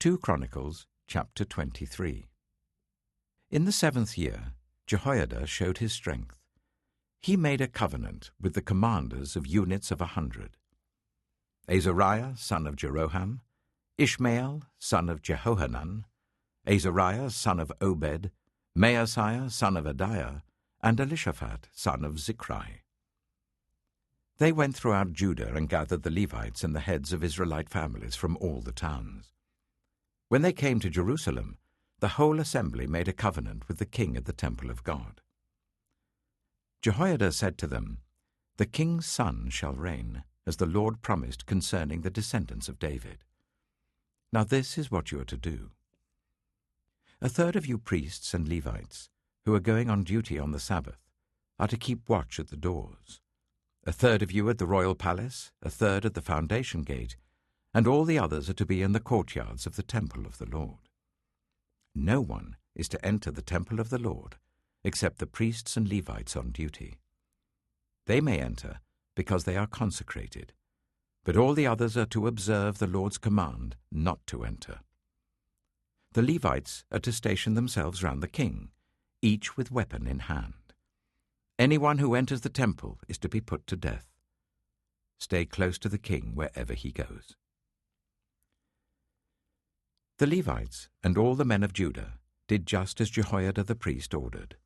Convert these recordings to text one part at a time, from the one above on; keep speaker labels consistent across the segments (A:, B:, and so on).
A: 2 Chronicles chapter 23. In the 7th year, Jehoiada showed his strength. He made a covenant with the commanders of units of 100. Azariah, son of Jeroham, Ishmael, son of Jehohanan, Azariah, son of Obed, Maaseiah, son of Adiah, and Elishaphat, son of Zichri. They went throughout Judah and gathered the Levites and the heads of Israelite families from all the towns. When they came to Jerusalem, the whole assembly made a covenant with the king at the temple of God. Jehoiada said to them, "The king's son shall reign, as the Lord promised concerning the descendants of David. Now this is what you are to do. A third of you priests and Levites, who are going on duty on the Sabbath, are to keep watch at the doors. A third of you at the royal palace, a third at the foundation gate, and all the others are to be in the courtyards of the temple of the Lord. No one is to enter the temple of the Lord except the priests and Levites on duty. They may enter because they are consecrated, but all the others are to observe the Lord's command not to enter. The Levites are to station themselves round the king, each with weapon in hand. Anyone who enters the temple is to be put to death. Stay close to the king wherever he goes." The Levites and all the men of Judah did just as Jehoiada the priest ordered.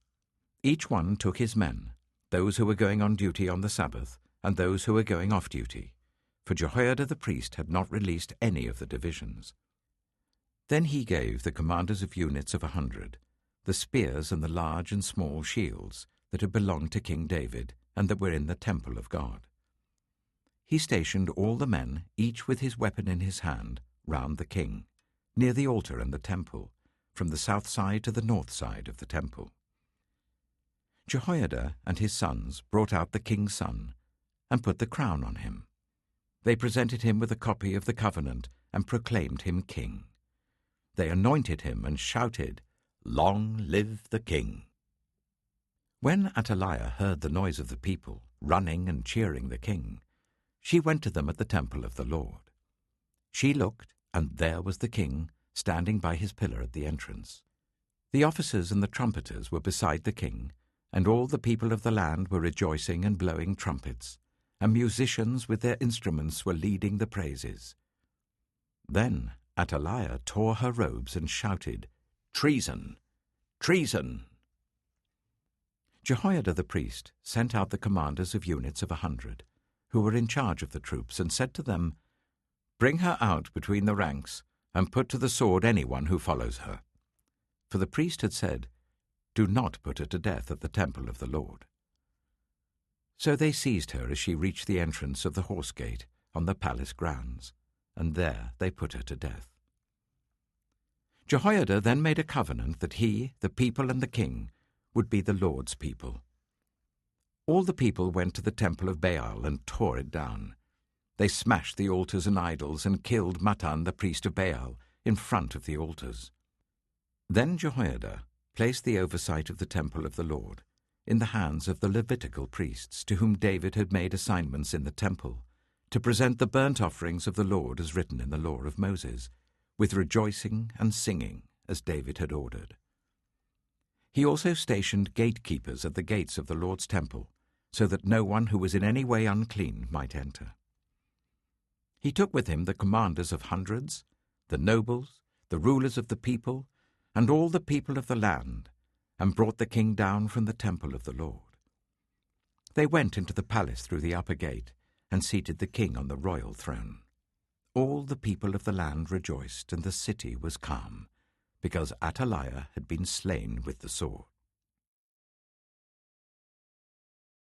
A: Each one took his men, those who were going on duty on the Sabbath and those who were going off duty, for Jehoiada the priest had not released any of the divisions. Then he gave the commanders of units of 100 the spears and the large and small shields that had belonged to King David and that were in the temple of God. He stationed all the men, each with his weapon in his hand, round the king, near the altar and the temple, from the south side to the north side of the temple. Jehoiada and his sons brought out the king's son and put the crown on him. They presented him with a copy of the covenant and proclaimed him king. They anointed him and shouted, "Long live the king!" When Athaliah heard the noise of the people running and cheering the king, she went to them at the temple of the Lord. She looked, and there was the king, standing by his pillar at the entrance. The officers and the trumpeters were beside the king, and all the people of the land were rejoicing and blowing trumpets, and musicians with their instruments were leading the praises. Then Athaliah tore her robes and shouted, "Treason! Treason!" Jehoiada the priest sent out the commanders of units of 100, who were in charge of the troops, and said to them, "Bring her out between the ranks, and put to the sword anyone who follows her." For the priest had said, "Do not put her to death at the temple of the Lord." So they seized her as she reached the entrance of the horse gate on the palace grounds, and there they put her to death. Jehoiada then made a covenant that he, the people and the king, would be the Lord's people. All the people went to the temple of Baal and tore it down. They smashed the altars and idols and killed Mattan the priest of Baal in front of the altars. Then Jehoiada placed the oversight of the temple of the Lord in the hands of the Levitical priests, to whom David had made assignments in the temple, to present the burnt offerings of the Lord as written in the law of Moses, with rejoicing and singing, as David had ordered. He also stationed gatekeepers at the gates of the Lord's temple, so that no one who was in any way unclean might enter. He took with him the commanders of hundreds, the nobles, the rulers of the people, and all the people of the land, and brought the king down from the temple of the Lord. They went into the palace through the upper gate, and seated the king on the royal throne. All the people of the land rejoiced, and the city was calm, because Athaliah had been slain with the sword.